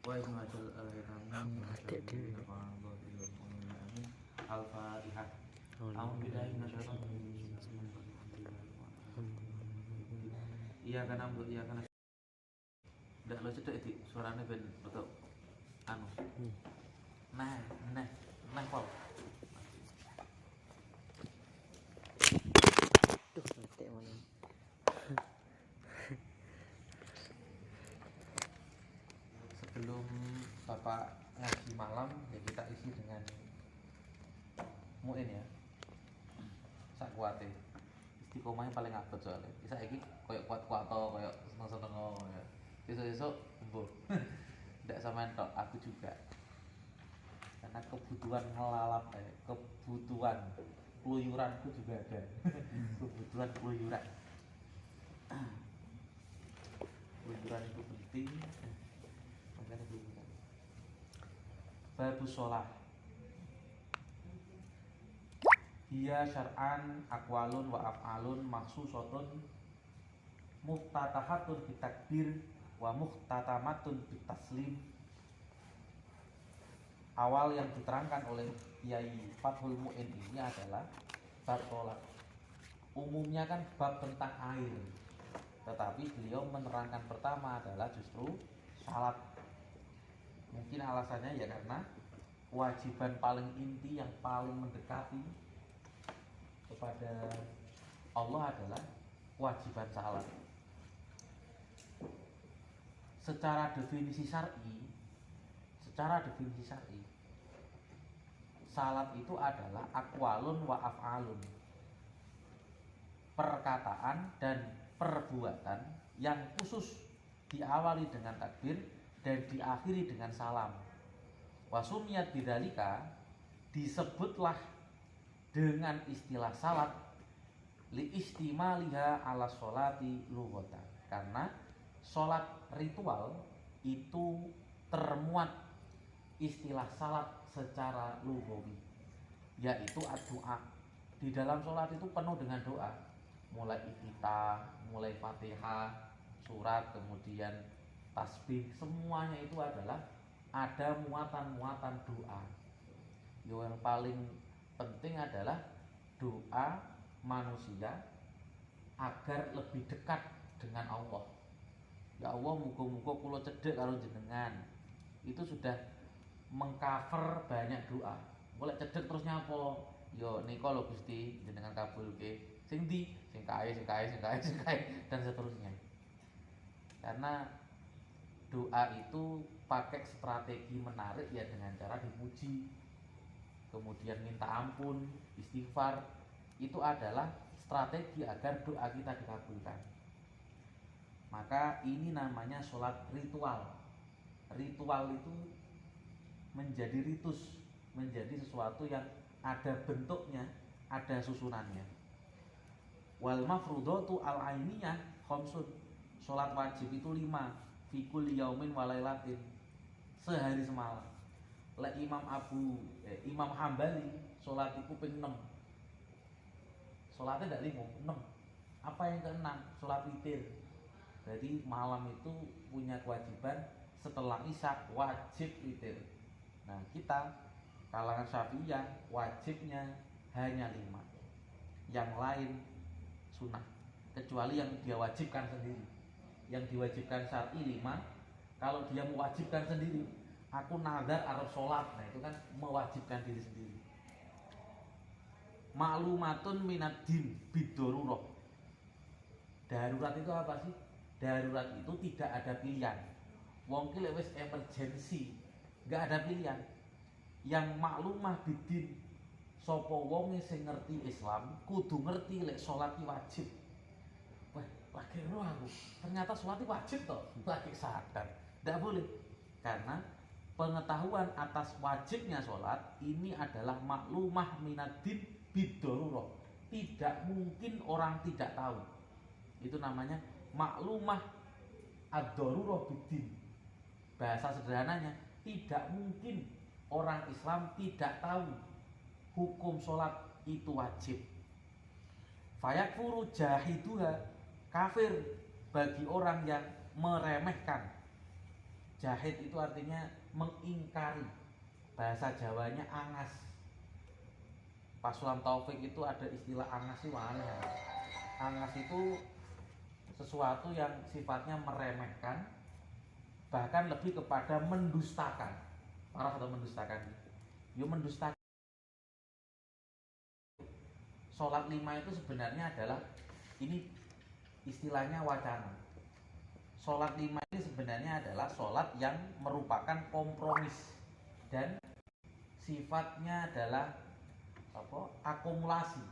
majal al-hitamin Al-Fatihah. A'udzubillahi minasyaitonir rajim. Iya kan ambil iya kan. Ndak lo cedek iki suarane ben betul anu. Nah kok. Duh, mati mana. Sebelum Bapak ngaji malam ya kita isi dengan muin ya. Sak kuate. Istiqomahnya paling abot soalnya. Saiki koyo kuat-kuato, koyo seneng-seneng ya. Besok-besok embuh. Ndak sampean tok, aku juga. Karena kebutuhan ngelalap kebutuhan keluyuranku juga ada. Kebutuhan keluyuran. Keluyuran itu penting. Makanya keluyuran. Babus sholah. Hiya syar'an aqwalun wa af'alun maksusatun muftatahatun bitakbir wa muhtatamatun bitaslim. Awal yang diterangkan oleh Kiai Fathul Mu'in ini adalah bab sholat. Umumnya kan bab tentang air, tetapi beliau menerangkan pertama adalah justru salat. Mungkin alasannya ya karena kewajiban paling inti yang paling mendekati kepada Allah adalah kewajiban salat. Secara definisi syar'i, salat itu adalah aqwalun wa af'alun, perkataan dan perbuatan yang khusus diawali dengan takbir dan diakhiri dengan salam. Wasumiyat bidzalika, disebutlah dengan istilah salat li istimaliha ala sholati lughatan, karena sholat ritual itu termuat istilah salat secara lughawi, yaitu doa. Di dalam sholat itu penuh dengan doa, mulai iftitah, mulai Fatihah, surat, kemudian tasbih, semuanya itu adalah ada muatan-muatan doa. Yang paling penting adalah doa manusia agar lebih dekat dengan Allah. Ya Allah, muga-muga kula cedhek karo jenengan. Itu sudah mengcover banyak doa. Mulai cedhek terus nyapa? Yo nika lho Gusti, jenengan kabulke. Sing ndi? Sing kae dan seterusnya. Karena doa itu pakai strategi menarik ya, dengan cara dipuji, kemudian minta ampun, istighfar. Itu adalah strategi agar doa kita dikabulkan. Maka ini namanya sholat ritual. Ritual itu menjadi ritus, menjadi sesuatu yang ada bentuknya, ada susunannya. Wal mafrudatu al ainiyah khamsun. Sholat wajib itu 5, fi kulli yaumin wa lailatin, sehari semalam. Lek Imam Hambali sholat itu ping 6. Sholatnya tidak 5, 6. Apa yang ke-6? Sholat witir. Jadi malam itu punya kewajiban setelah isya wajib witir. Nah kita kalangan Syafi'iyah wajibnya hanya 5, yang lain sunnah, kecuali yang dia wajibkan sendiri. Yang diwajibkan syar'i 5. Kalau dia mewajibkan sendiri, aku nazar arep sholat, nah itu kan mewajibkan diri sendiri. Maklumatun minad din biddarurah. Darurat itu apa sih? Darurat itu tidak ada pilihan. Wong ki lek wis emergency, enggak ada pilihan. Yang maklumah bidin, sapa wonge sing ngerti Islam kudu ngerti lek salat ki wajib. Wah, lagi roh aku. Ternyata salat itu wajib toh. Lagi sadar. Enggak boleh. Karena pengetahuan atas wajibnya sholat ini adalah maklumah minadin biddarurah. Tidak mungkin orang tidak tahu. Itu namanya maklumah ad-darurah bidin. Bahasa sederhananya, tidak mungkin orang Islam tidak tahu hukum sholat itu wajib. Fayakfuru jahiduha, kafir bagi orang yang meremehkan Jahid itu artinya mengingkari. Bahasa Jawanya angas. Pak Sulam Taufik itu ada istilah angas itu aneh. Angas itu sesuatu yang sifatnya meremehkan, bahkan lebih kepada mendustakan. Parah atau mendustakan? Yo mendustakan. Sholat 5 itu sebenarnya adalah, ini istilahnya wacana. Sholat 5 ini sebenarnya adalah sholat yang merupakan kompromis dan sifatnya adalah akumulasi.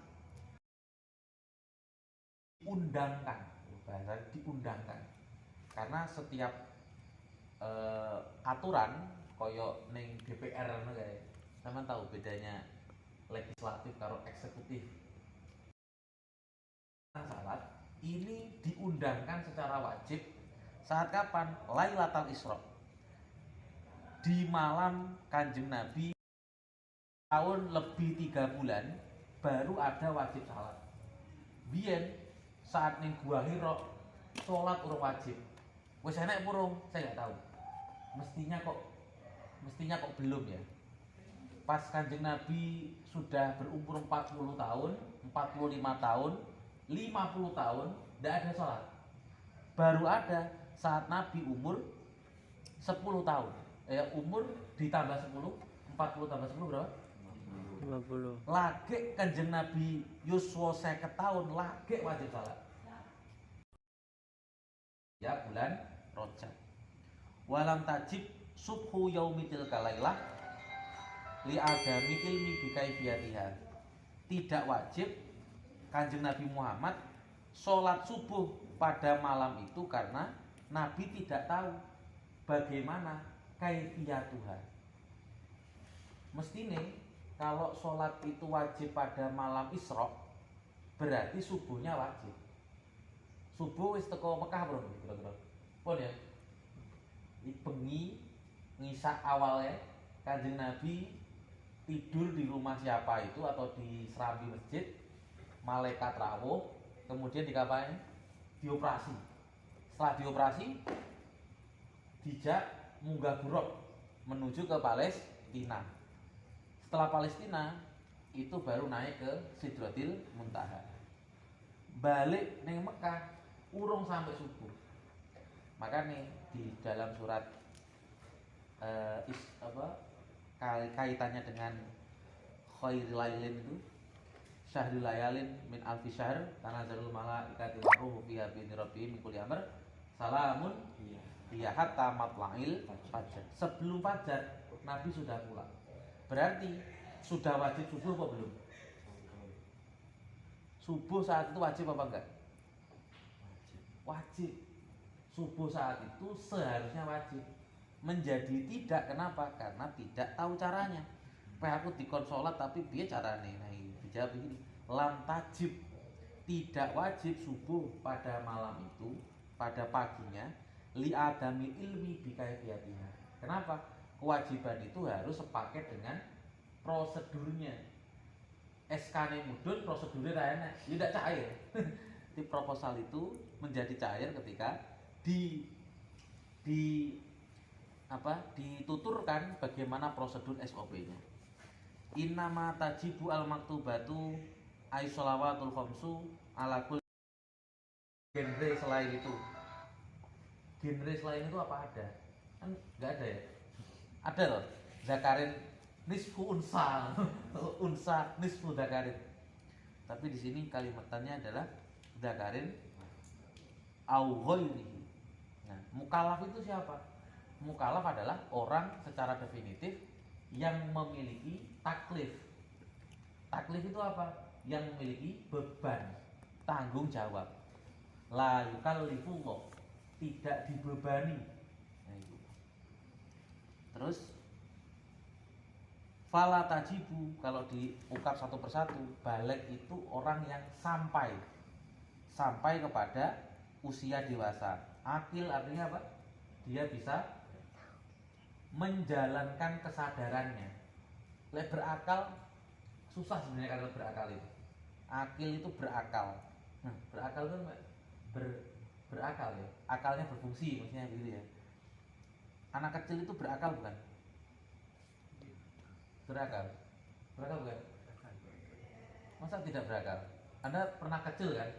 Diundangkan, bahasa diundangkan. Karena setiap aturan koyo ning DPR ngono kae. Sampeyan tahu bedanya legislatif karo eksekutif. Salat ini diundangkan secara wajib saat kapan? Lailatul Isra. Di malam Kanjeng Nabi tahun lebih 3 bulan baru ada wajib salat. Biyen saat ning Gua Hira salat urung wajib. Wis enek purung? Saya nggak tahu. Mestinya kok belum ya. Pas Kanjeng Nabi sudah berumur 40 tahun, 45 tahun, 50 tahun tidak ada sholat. Baru ada saat Nabi umur 10 tahun. Umur ditambah 10, 40 tambah 10 berapa? 50. Lagi Kanjeng Nabi yuswa 50 tahun lagi wajib sholat. Ya bulan Rajab. Walam tajib subhu yaumitil kalailah li adami ilmi bikaifiyatiha. Tidak wajib Kanjeng Nabi Muhammad sholat subuh pada malam itu karena Nabi tidak tahu bagaimana kaifiyatuha. Mestine kalau sholat itu wajib pada malam Isra, berarti subuhnya wajib. Subuh wis teko Mekah bro, kira-kira. Pun ya. Bengi ngisak awalnya Kanjeng Nabi tidur di rumah siapa itu atau di serambi masjid, malaikat rawuh, kemudian dikapain? Dioperasi. Setelah dioperasi, dijak munggah buruk menuju ke Palestina. Setelah Palestina itu baru naik ke Sidratil Muntaha. Balik neng Mekah urung sampai subuh. Makanya di dalam surat kaitannya dengan khairil lailin itu syahrul layalin min alfi syahr tanazzalul malaikatu wa ruhu fiha bi rabbihim min kulli amr salamun hiya hatta matla'il fajar. Sebelum fajar Nabi sudah pulang. Berarti sudah wajib subuh apa belum? Subuh saat itu wajib apa enggak? Wajib. Subuh saat itu seharusnya wajib. Menjadi tidak, kenapa? Karena tidak tahu caranya. Aku dikon sholat tapi piye carane? Nah, dijawab begini. Lam tajib. Tidak wajib subuh pada malam itu, pada paginya, li adami ilmi bikaifiyatiha. Kenapa? Kewajiban itu harus sepaket dengan prosedurnya. SK-ne mudun, prosedurnya enak, tidak cair. Di proposal itu menjadi cair ketika dituturkan bagaimana prosedur SOP-nya. Innama tajibu al-maktubatu ay sholawatul khamsu ala kulli genre selain itu. Genre selain itu apa ada? Kan enggak ada ya? Ada loh. Zakarin nisfu unsa. Unsa nisfu zakarin. Tapi di sini kalimatannya adalah zakarin au ghairihi. Nah, mukallaf itu siapa? Mukallaf adalah orang secara definitif yang memiliki taklif. Taklif itu apa? Yang memiliki beban, tanggung jawab. La yukallifullah, tidak dibebani. Nah, itu. Terus fala tajibu, kalau diungkap satu persatu, balik itu orang yang sampai kepada usia dewasa. Akil artinya apa? Dia bisa menjalankan kesadarannya. Lek berakal susah sebenarnya kalau berakal itu. Akil itu berakal. Nah, berakal itu berakal ya. Akalnya berfungsi maksudnya gitu ya. Anak kecil itu berakal bukan? Berakal. Berakal bukan? Masa tidak berakal? Anda pernah kecil kan?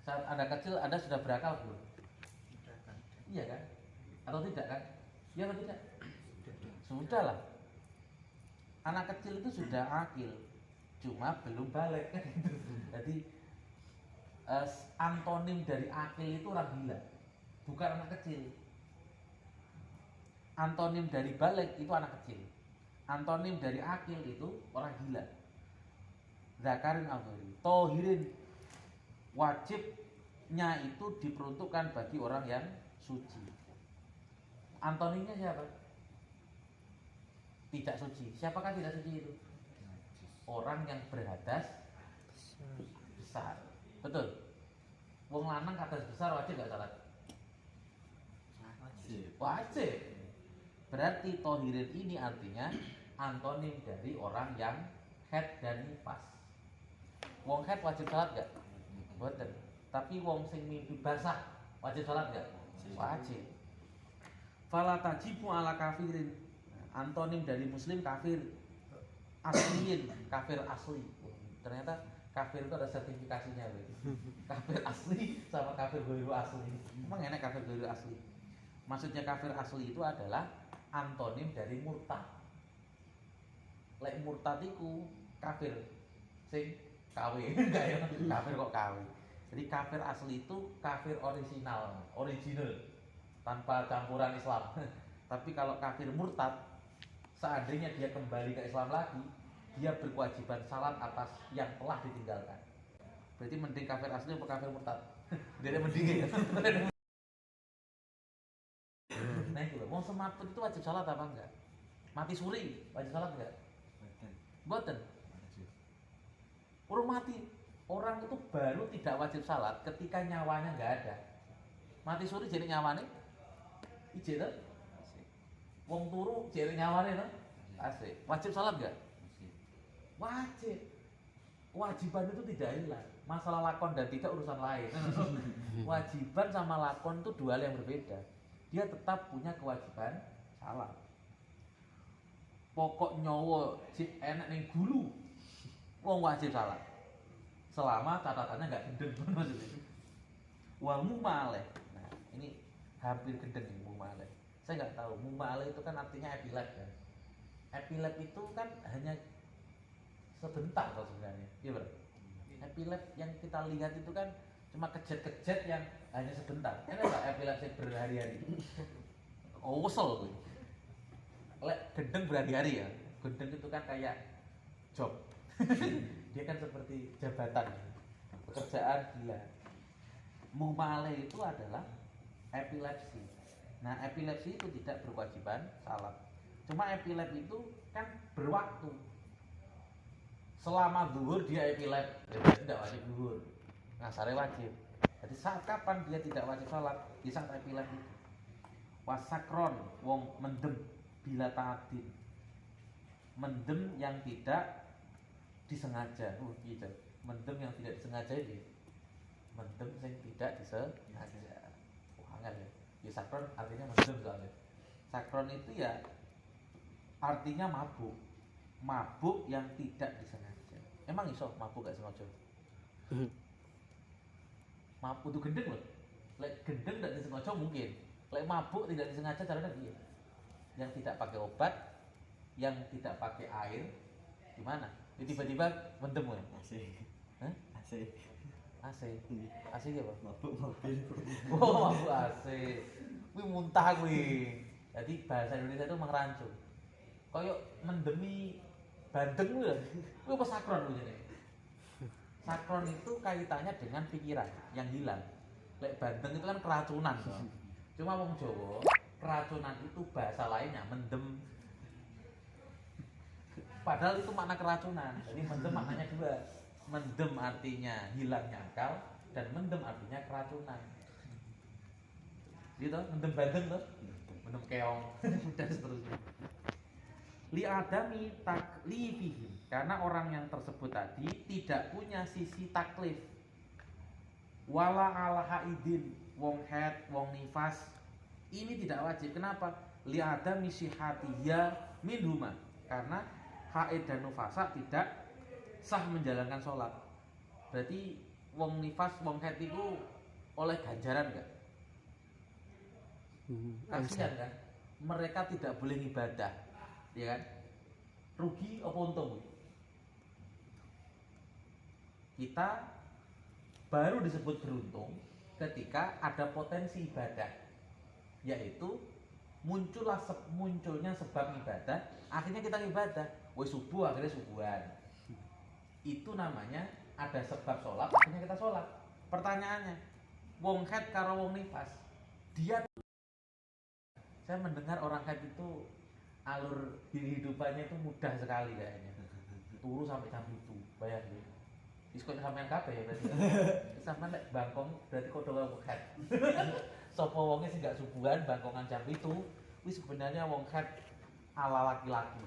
Saat Anda kecil Anda sudah berakal belum? Iya kan? Atau tidak kan? Iya atau tidak? Sudah lah. Anak kecil itu sudah akil, cuma belum balik kan gitu. Jadi antonim dari akil itu orang gila, bukan anak kecil. Antonim dari balik itu anak kecil. Antonim dari akil itu orang gila. Zakarin al-ghairi. Tohirin, wajibnya itu diperuntukkan bagi orang yang suci. Antonimnya siapa? Tidak suci. Siapakah tidak suci itu? Orang yang berhadas besar. Betul. Wong lanang hadas besar wajib gak salat? Wajib. Berarti tohirin ini artinya antonim dari orang yang haid dan nifas. Wong haid wajib salat gak? Betul. Tapi wong sing mimpi basah wajib salat gak? Wajib. Fala tajibu ala kafirin. Antonim dari muslim kafir asliin, kafir asli. Ternyata kafir itu ada sertifikasinya, kafir asli sama kafir ghairu asli. Emang enak kafir ghairu asli. Maksudnya kafir asli itu adalah antonim dari murtad. Lek murtad iku kafir sing KW, enggak ya, kafir kok KW. Jadi kafir asli itu kafir original tanpa campuran Islam. Tapi kalau kafir murtad, seandainya dia kembali ke Islam lagi, dia berkewajiban salat atas yang telah ditinggalkan. Berarti mending kafir asli atau kafir murtad? Dia mending ya. Nah itu loh, mau semaput itu wajib salat apa enggak? Mati suri wajib salat enggak? Boten. Orang mati, orang itu baru tidak wajib salat ketika nyawanya enggak ada. Mati suri jadi nyawane ijek tuh. Wong turu jadi nyawane tuh. Asik. Wajib salat enggak? Wajib. Kewajiban itu tidak hilang. Masalah lakon dan tidak urusan lain. Wajiban sama lakon itu dua hal yang berbeda. Dia tetap punya kewajiban salat. Pokok nyawa cik enak ning gulu, wong wajib salat. Selama catatannya enggak gendeng maksudnya. Wal mumaleh. Nah, ini hampir gendeng nih mumaleh. Saya enggak tahu. Mumaleh itu kan artinya epilep kan. Epilep itu kan hanya sebentar kok sebenarnya. Iya benar. Epilep yang kita lihat itu kan cuma kejet-kejet yang hanya sebentar. Ini enggak epilep yang berhari-hari. Oh, wesel gue. Lek gendeng berhari-hari ya. Gendeng itu kan kayak job. Dia kan seperti jabatan, pekerjaan gila. Mumale itu adalah epilepsi. Nah, epilepsi itu tidak berkewajiban salat. Cuma epilepsi itu kan berwaktu. Selama zuhur dia epilep, dia tidak wajib zuhur. Ngasare wajib. Jadi saat kapan dia tidak wajib salat? Di saat epilepsi. Wasakron, wong mendem bila ta'adin. Mendem yang tidak disengaja. Gitu. Mendem yang tidak disengaja ini. Mendem yang tidak disengaja. Angel ya. Ya sakron artinya mendem soalnya. Sakron itu ya artinya mabuk. Mabuk yang tidak disengaja. Emang iso mabuk gak sengaja? Mabuk itu gendeng loh. Lek gendeng tidak disengaja mungkin. Lek mabuk tidak disengaja caranya dia. Yang tidak pakai obat, yang tidak pakai air, gimana? Tiba-tiba mendem ya? AC. Hah? AC. AC. AC apa? Mabuk mobil. Oh, mabuk AC. Kuwi muntah kuwi. Jadi bahasa Indonesia itu mengrancu. Kayak mendemi bandeng kuwi lho. Kuwi apa sakron kuwi jenenge? Sakron itu kaitannya dengan pikiran yang hilang. Lek bandeng itu kan keracunan toh. Cuma wong Jawa, keracunan itu bahasa lainnya mendem. Padahal itu makna keracunan. Jadi mendem maknanya dua. Mendem artinya hilangnya akal dan mendem artinya keracunan. Gitu, mendem bandeng tuh. Mendem keong dan seterusnya. Li adami taklifihim, karena orang yang tersebut tadi tidak punya sisi taklif. Wala ala haidin, wong haid, wong nifas, Ini tidak wajib. Kenapa? Li'ada misihatiya minhuma. Karena haid dan nufasa tidak sah menjalankan sholat. Berarti wong nifas, wong haid itu oleh ganjaran enggak? Kasihan kan? Mereka tidak boleh ibadah, ya kan? Rugi apa untung? Kita baru disebut beruntung ketika ada potensi ibadah, yaitu munculnya sebab ibadah, akhirnya kita ibadah. Wes subuh akhirnya subuhan. Itu namanya ada sebab sholat, akhirnya kita sholat. Pertanyaannya, wong haid karo wong nifas, dia, saya mendengar orang haid itu alur kehidupannya itu mudah sekali kayaknya. Turu sampai jam itu, bayangin. Diskon sampean kabeh ya berarti. Sampean lek bangkong berarti kodho wong haid. Sapa wonge sing gak subuhan bangkongan jam itu, wis sebenarnya wong haid ala laki-laki.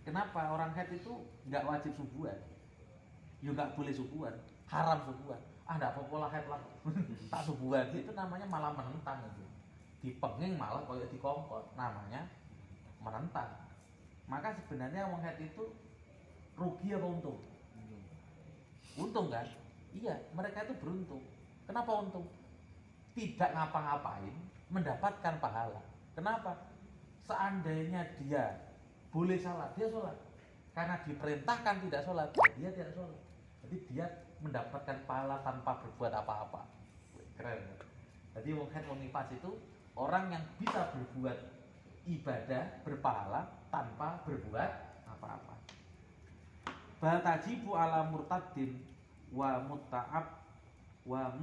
Kenapa orang haid itu nggak wajib subuhan? Ya nggak boleh subuhan, haram subuhan. Ah nggak apa-apa lah haid lah. Tak subuhan itu namanya malah menentang itu. Dipenging malah kayak dikongkot, namanya menentang. Maka sebenarnya wong haid itu rugi apa untung? Untung kan? Iya, mereka itu beruntung. Kenapa untung? Tidak ngapa-ngapain mendapatkan pahala. Kenapa? Seandainya dia boleh salat, dia sholat. Karena diperintahkan tidak sholat, dia tidak sholat. Jadi dia mendapatkan pahala tanpa berbuat apa-apa. Keren. Jadi wong haid wong nifas itu orang yang bisa berbuat ibadah berpahala tanpa berbuat apa-apa. Bal tajibu ala murtadin wa muta'ab wa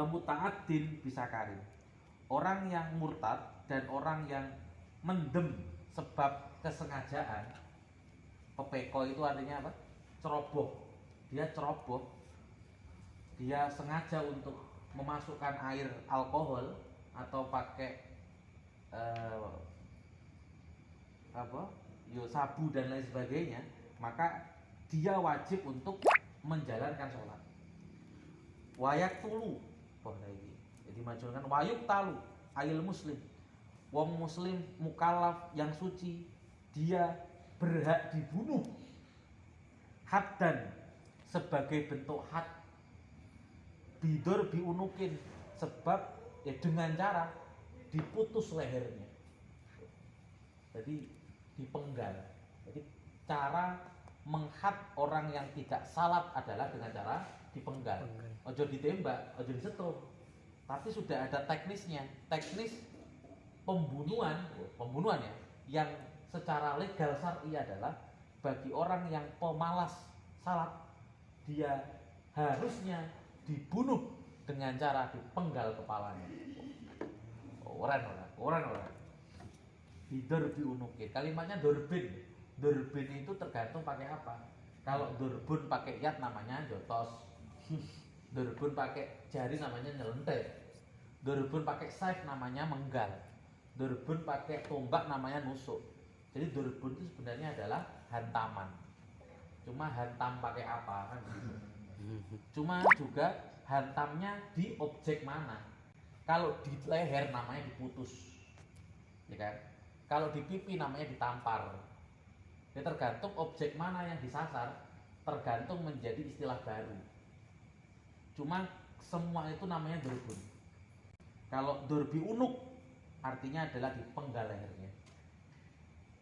muta'addin bisa karim. Orang yang murtad dan orang yang mendem sebab kesengajaan. Pepeko itu artinya apa? Ceroboh. Dia ceroboh. Dia sengaja untuk memasukkan air alkohol atau pakai sabu dan lain sebagainya, maka dia wajib untuk menjalankan sholat. Wayak tulu, jadi majulkan wayuk talu, ayil muslim, wong muslim mukallaf yang suci, dia berhak dibunuh haddan sebagai bentuk had, bidor biunukin sebab ya dengan cara diputus lehernya, jadi dipenggal. Jadi cara menghad orang yang tidak salat adalah dengan cara dipenggal. Ojo ditembak, ojo disetup. Tapi sudah ada teknisnya. Teknis pembunuhan ya, yang secara legal syar'i adalah bagi orang yang pemalas salat, dia harusnya dibunuh dengan cara dipenggal kepalanya. Orang. Bidor biunukin. Kalimatnya dorbin. Dorbin itu tergantung pakai apa. Kalau dorbun pakai yat namanya jotos. Dorbun pakai jari namanya nyelentek. Dorbun pakai saif namanya menggal. Dorbun pakai tombak namanya nusuk. Jadi dorbun itu sebenarnya adalah hantaman. Cuma hantam pakai apa kan? Cuma juga hantamnya di objek mana. Kalau di leher namanya diputus, ya kan? Kalau di pipi namanya ditampar. Ya tergantung objek mana yang disasar, tergantung menjadi istilah baru. Cuma semua itu namanya dorbun. Kalau dorbi unuk artinya adalah dipenggal lehernya.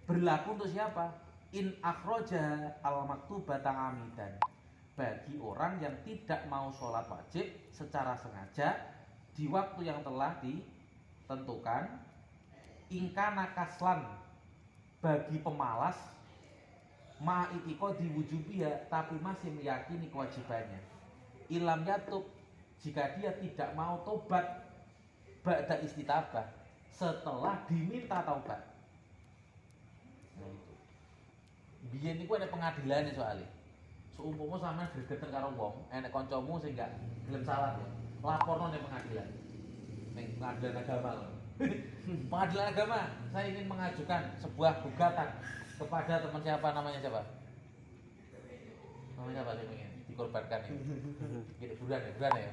Berlaku untuk siapa? In akhroja al maktubata amidan. Bagi orang yang tidak mau sholat wajib secara sengaja di waktu yang telah ditentukan. Ingka nakaslan bagi pemalas ma'itiko diwujubiya tapi masih meyakini kewajibannya. Ilam yatub jika dia tidak mau tobat ba'da istitabah setelah diminta taubat. Nah itu. Biyen niku ada pengadilannya soalnya. Seumpama sampean gregetan karo wong, enek kancamu sing gak gelem salat ya. Laporno ning pengadilan. Ning pengadilan agama. Pengadilan agama, saya ingin mengajukan sebuah gugatan kepada teman siapa, namanya siapa? Namanya siapa saya ingin dikorbankan ini? Gitu, bulan ya?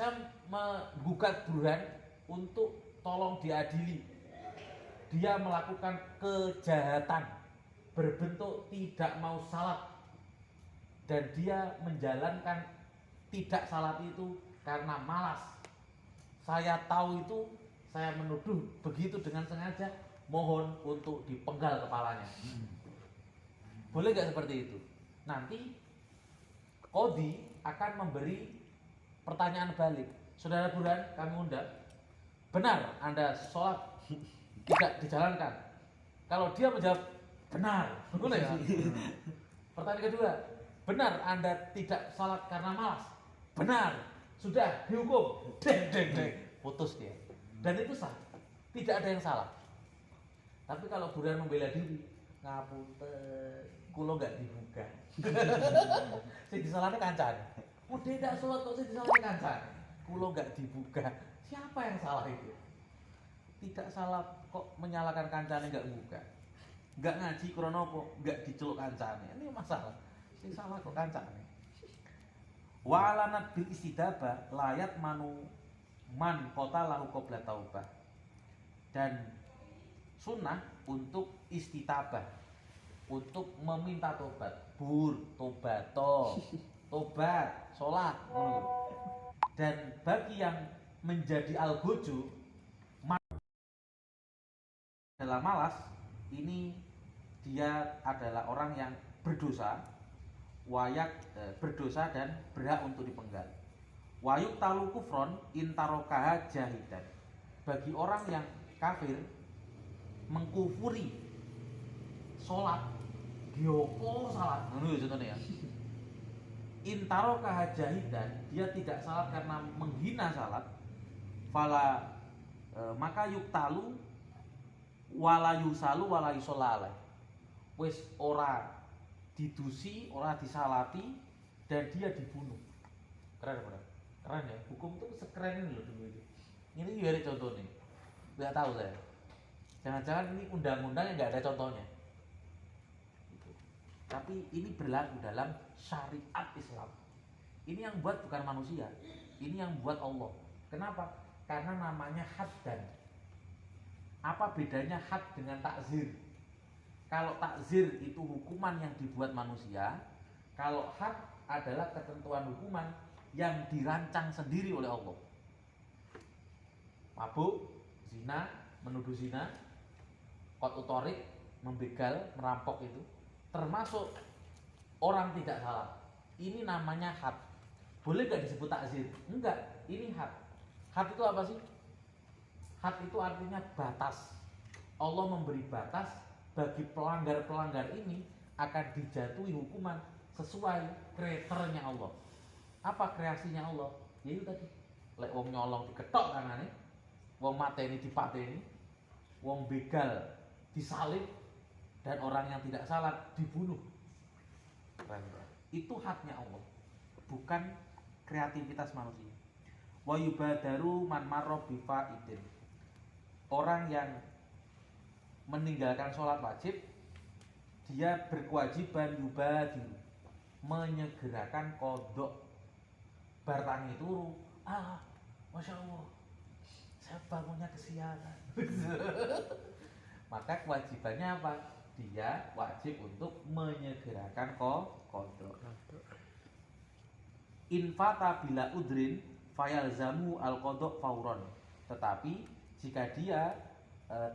saya menggugat Burhan untuk tolong diadili. Dia melakukan kejahatan berbentuk tidak mau salat, dan dia menjalankan tidak salat itu karena malas. Saya tahu itu, saya menuduh begitu dengan sengaja, mohon untuk dipenggal kepalanya. Boleh gak seperti itu? Nanti Qadhi akan memberi pertanyaan balik. Saudara Burhan, kami undang, benar Anda sholat tidak dijalankan? Kalau dia menjawab benar, betul ya? Pertanyaan kedua, benar Anda tidak sholat karena malas? Benar, sudah dihukum. Deng, deng, deng. Putus dia. Dan itu sah, tidak ada yang salah. Tapi kalau Burhan membela diri, ngapunten, kulo gak dibuka. Sing disalahnya kancane. Oh dia tidak sholat kok sing disalahnya kancane. Kulo gak dibuka. Siapa yang salah itu? Tidak salah kok menyalahkan kancane gak buka. Gak ngaji krono kok gak diceluk kancane. Ini masalah. Sing salah kok kancane. Wa alanat bil istidabah layat manu man kota lahu qabla taubah. Dan sunnah untuk istitabah, untuk meminta tobat. Bur, tobato, tobat, sholat. Dan bagi yang menjadi algojo dalam malas, ini dia adalah orang yang berdosa, berdosa dan berhak untuk dipenggal. Wayuk talu kufron intarokaha jahidan. Bagi orang yang kafir mengkufuri sholat, diopo salat, ngono ya contohnya ya. Intarokaha jahidan, dia tidak salat karena menghina salat. Fala maka yuktalu wala yusalu wala yusolala. Wis ora didusi, ora disalati, dan dia dibunuh. Keren benar. Keren ya. Hukum tuh sekeren ini loh dulu itu. Ini juga ada contohnya. Nggak tahu saya. Jangan-jangan ini undang-undang yang nggak ada contohnya. Gitu. Tapi ini berlaku dalam syariat Islam. Ini yang buat bukan manusia. Ini yang buat Allah. Kenapa? Karena namanya had dan. Apa bedanya had dengan takzir? Kalau takzir itu hukuman yang dibuat manusia, kalau had adalah ketentuan hukuman yang dirancang sendiri oleh Allah. Mabuk, zina, menuduh zina, qat utorik, membegal, merampok itu, termasuk orang tidak salah. Ini namanya had. Boleh gak disebut takzir? Enggak, ini had. Had itu apa sih? Had itu artinya batas. Allah memberi batas bagi pelanggar-pelanggar ini akan dijatuhi hukuman sesuai kriternya Allah. Apa kreasinya Allah? Yaitu tadi, lek wong nyolong diketok kanane, wong mateni dipateni, wong begal disalib, dan orang yang tidak salat dibunuh. Itu haknya Allah, bukan kreativitas manusia. Wa yubadaru man marra bi fa'idin. Orang yang meninggalkan sholat wajib, dia berkewajiban yubadiru, menyegerakan kodok. Bartangi turu, Masya Allah, saya bangunnya kesiangan. Maka kewajibannya apa? Dia wajib untuk menyegerakan kodok. Infata bila udrin fayalzamu al kodok fauron. Tetapi jika dia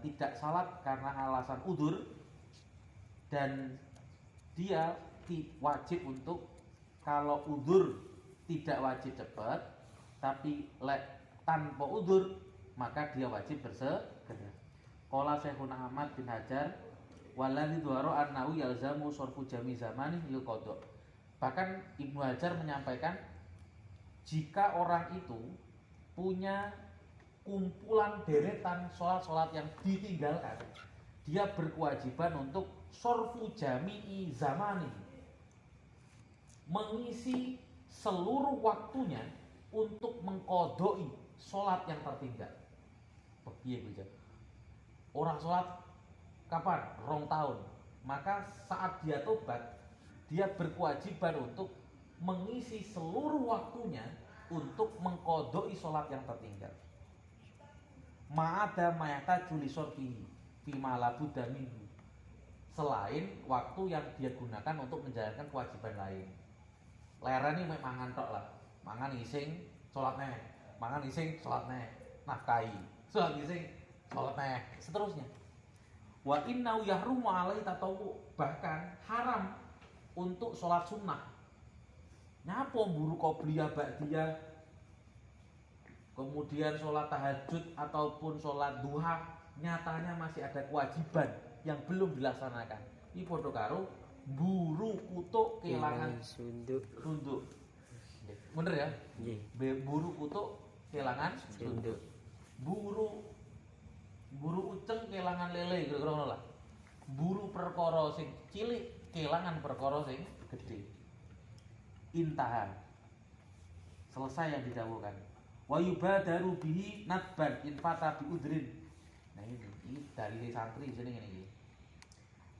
tidak salat karena alasan udur, dan dia wajib untuk, kalau udur tidak wajib cepat, tapi tanpa udur maka dia wajib bersegera. Qala Syekhuna Ahmad bin Hajar waladzi duwaro annahu yalzamu sorfu jami zamani lil qada. Bahkan Ibnu Hajar menyampaikan, jika orang itu punya kumpulan deretan sholat-sholat yang ditinggalkan, dia berkewajiban untuk sorfu jami'i zamani, mengisi seluruh waktunya untuk mengkodoi sholat yang tertinggal. Begitu. Orang sholat kapan? Rong tahun. Maka saat dia tobat, dia berkewajiban untuk mengisi seluruh waktunya untuk mengkodoi sholat yang tertinggal. Ma'ada mayata julisor fi malabuda minhu, selain waktu yang dia gunakan untuk menjalankan kewajiban lain. Lereni mek mangan tok lah, mangan ising sholat neh, mangan ising sholat neh, nafkahi, sholat ising sholat neh, seterusnya. Wa inna yahrumu alaihi tatawu, bahkan haram untuk sholat sunnah. Nyapo buru qobliyah ba'diyah, kemudian sholat tahajud ataupun sholat duha, nyatanya masih ada kewajiban yang belum dilaksanakan. Ini podo karo buru kutuk kelangan sunduk. Bener ya? Nggih. Buru kutuk kelangan sunduk. Buru uceng kelangan lele, kira-kira ngono lah. Buru perkara sing cilik kelangan perkara sing gede. Intahan. Selesai yang didhawuhkan. Wa yubadaru bihi nadban in fata bi udrin. Nah ini dari santri jenenge ngene iki.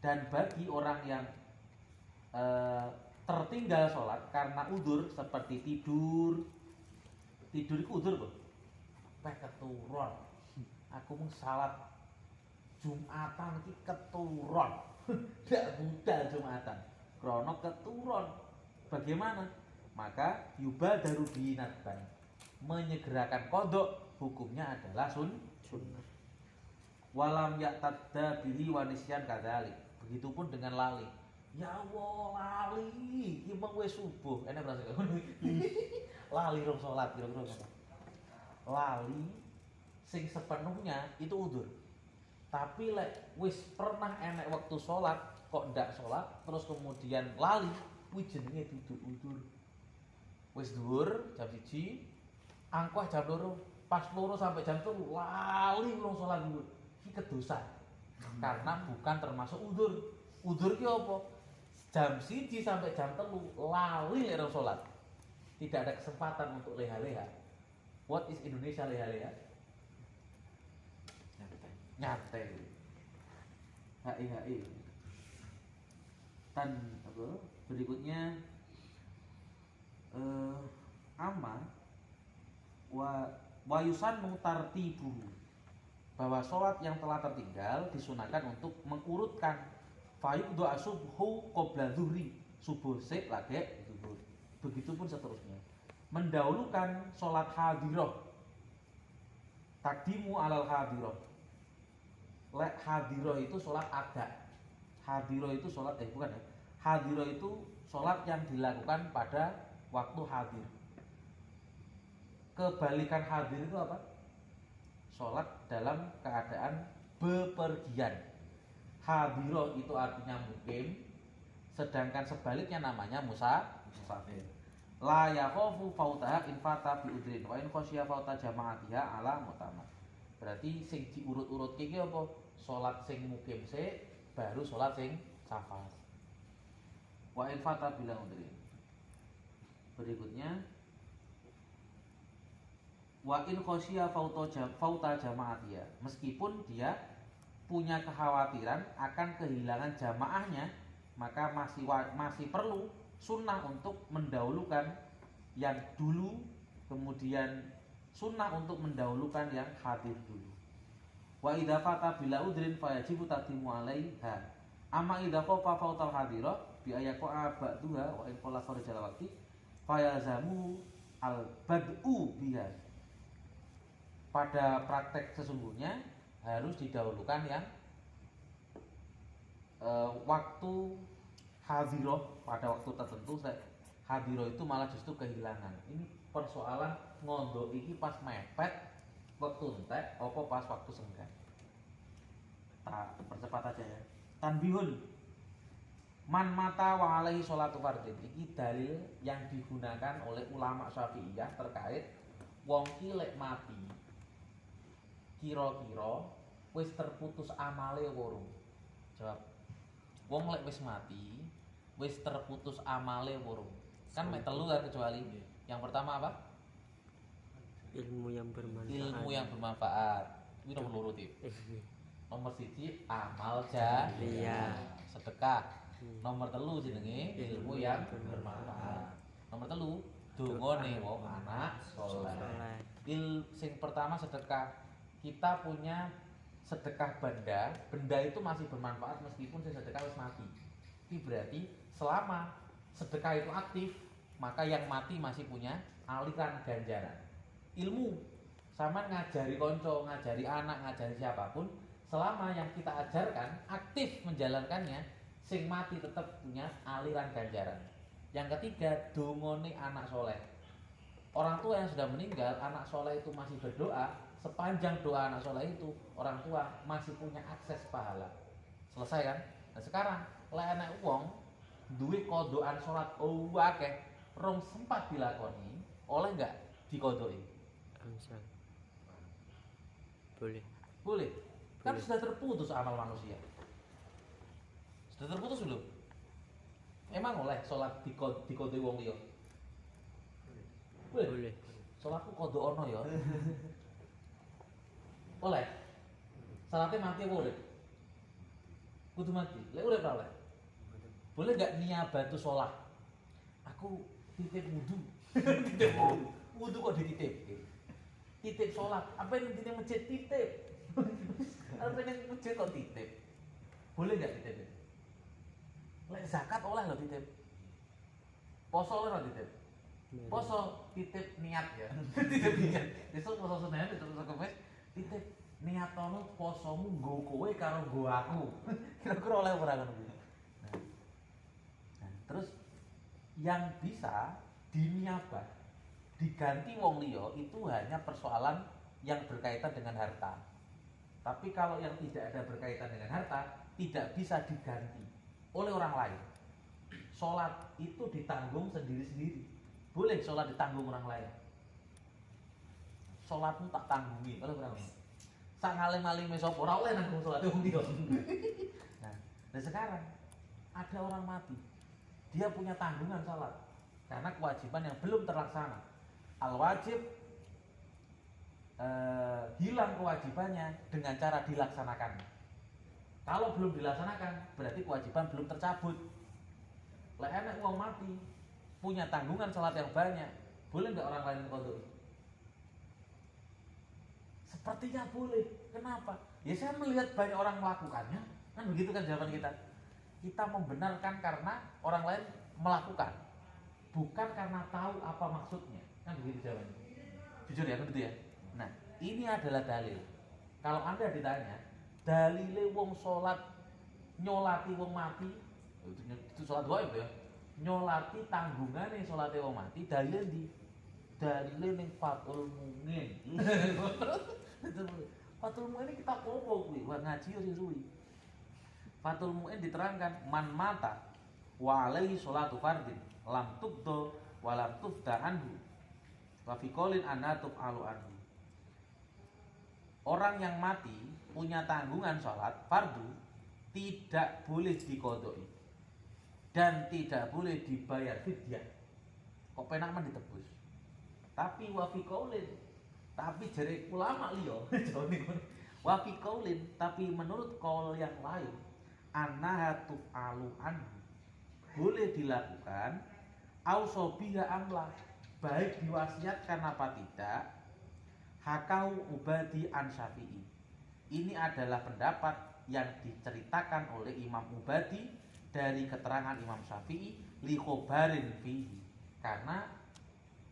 Dan bagi orang yang tertinggal sholat karena udur seperti tidur itu udur kok. Keturun. Aku mung salat Jumatan iki keturun. Ndak budal Jumatan. Krono keturun. Bagaimana? Maka yubadaru bihi nadban, menyegerakan kodok, hukumnya adalah sunnah. Walam ya'tadda bihi wa nisyan kadzalik. Begitupun dengan lali. Ya Allah, lali, iki mung wis subuh. Enak berasa ngono. Lali rong salat kira-kira ngono. Lali sing sepenuhnya itu udzur. Tapi lek wis pernah enek waktu salat kok ndak salat terus kemudian lali, kuwi jenenge dudu udzur. Wis dhuwur jam 1, angkuh jam 2, pas 2 sampai jam 3 lali urung salat dhuwur. Iki kedosan. Karena bukan termasuk udzur. Udzur ki apa? Jam 1 sampai jam 3 lali lek salat. Tidak ada kesempatan untuk leha-leha. What is Indonesia leha-leha? Nyantai. HI. Dan apa? Berikutnya amma wa yusannu tartibuhu, bahwa sholat yang telah tertinggal disunahkan untuk mengurutkan. Fayu'dhu asubhu qabla zuhri, subuh sik lagi zuhur. Begitupun seterusnya. Mendahulukan sholat hadirah, takdimu alal hadirah. Lek hadirah itu sholat ada. Hadirah itu sholat bukan ya. Hadirah itu sholat yang dilakukan pada waktu hadir. Kebalikan hadir itu apa? Sholat dalam keadaan bepergian. Hadirah itu artinya mukim, sedangkan sebaliknya namanya musafir. La yakhafu fautaha in fata bi udrin wa in khasyiya fauta jama'atiha ala mutamad. Berarti sing diurut-urut iki apa? Salat sing mukim sik, baru salat sing safar. Wa in fata bila udrin. Berikutnya wa in khasyiya fauta jama'atiha, meskipun dia punya kekhawatiran akan kehilangan jamaahnya, maka masih perlu sunnah untuk mendahulukan yang dulu, kemudian sunnah untuk mendahulukan yang hadir dulu. Wa idza fata bila udrin fayajibu taqdimu alaiha. Amma idza qafa fautal hadira bi ayaqa ba'duha wa in qala kharijal waqti fayazamu al bad'u biha. Pada praktek sesungguhnya harus didahulukan yang waktu hadiroh, pada waktu tertentu. Hadiroh itu malah justru kehilangan. Ini persoalan ngondo iki pas mepet waktu entek apa pas waktu senggang. Percepat aja ya. Tanbihun man mata wa alaihi sholatu fardhin. Iki dalil yang digunakan oleh ulama Syafi'iyah terkait wong ki lek mati kira-kira wis terputus amale urung. Jawab. Wong lek wis mati wis terputus amale urung. Kan mek telu kan kecuali. Yang pertama apa? Ilmu yang bermanfaat. Ilmu yang bermanfaat. Kuwi nomor loro, Tip. Nomor 1 amal jariyah, sedekah. Nomor 3 jenenge ilmu yang bermanfaat. Nomor 3 dungane wong anak soleh. Sing pertama sedekah. Kita punya sedekah benda. Benda itu masih bermanfaat meskipun si sedekah wis mati. Ini berarti selama sedekah itu aktif, maka yang mati masih punya aliran ganjaran. Ilmu sama ngajari konco, ngajari anak, ngajari siapapun, selama yang kita ajarkan aktif menjalankannya, sing mati tetap punya aliran ganjaran. Yang ketiga, dungone anak soleh. Orang tua yang sudah meninggal, anak soleh itu masih berdoa, sepanjang doa anak soleh itu, orang tua masih punya akses pahala. Selesai kan? Nah sekarang, lek anak wong duwe kodokan sholat akeh, rong sempat dilakoni, oleh nggak dikodoi? Amsal. Boleh. Boleh. Kan Boleh. sudah terputus amal manusia. Sudah terputus belum? Emang oleh sholat dikodoi wong liya? Boleh. Boleh. Sholatku kodo ono ya. Oleh. Salatnya mati apa urip? Kudu mati. Lek urip ora oleh? Boleh gak niabatu sholat? Aku titip wudu. Titip wudu. Wudu kok dititip? Titip sholat. Apa yang titip masjid titip? Apa yang masjid kok titip? Boleh gak titip? Lek zakat oleh lo titip. Poso oleh lo titip. Poso titip niat ya. Titip niat. Besok poso Senin itu Kamis titip niatono posomu nggo kowe karo nggo aku. Kira-kira oleh ora ngono kuwi. Nah, terus yang bisa diniabah diganti wong liya itu hanya persoalan yang berkaitan dengan harta. Tapi kalau yang tidak ada berkaitan dengan harta tidak bisa diganti oleh orang lain. Sholat itu ditanggung sendiri-sendiri. Boleh sholat ditanggung orang lain. Sholatmu tak tanggungi oleh orang lain. Sak ngalim-alime sapa ora oleh nanggung sholat wong liya. Nah, dan sekarang ada orang mati. Dia punya tanggungan sholat karena kewajiban yang belum terlaksana. Al-wajib hilang kewajibannya dengan cara dilaksanakan. Kalau belum dilaksanakan, berarti kewajiban belum tercabut. Lek enek wong mati, punya tanggungan sholat yang banyak, boleh nggak orang lain kodok? Sepertinya boleh. Kenapa? Ya saya melihat banyak orang melakukannya. Kan begitu kan jawaban kita. Kita membenarkan karena orang lain melakukan, bukan karena tahu apa maksudnya. Kan begitu jawabannya. Jujur ya, kan gitu ya. Nah, ini adalah dalil. Kalau Anda ditanya, dalile wong sholat nyolati wong mati, itu sholat gaib ya. Nyolati tanggungane sholate wong mati, dalile ndi? Dalile ning Fathul Mu'in. Fathul Mu'in ini kitab opo kuwi? Wah ngaji yo sing suwi. Fathul Mu'in diterangkan man mata wa alaihi sholatu fardin lam tubdo wa lam tufda anhu wa fi qaulin anatub alu anhu. Orang yang mati punya tanggungan sholat fardu tidak boleh dikodoi dan tidak boleh dibayar fidyah. Kok penak men ditebus. Tapi wa fi qaulin, tapi jere ulama liya wa fi qaulin, tapi menurut qaul yang lain annahatub alu anhu boleh dilakukan ausobiha amla, baik diwasiatkan apa tidak. Hakau Ubadi an Syafi'i. Ini adalah pendapat yang diceritakan oleh Imam Ubadi dari keterangan Imam Syafi'i li khobarin fihi. Karena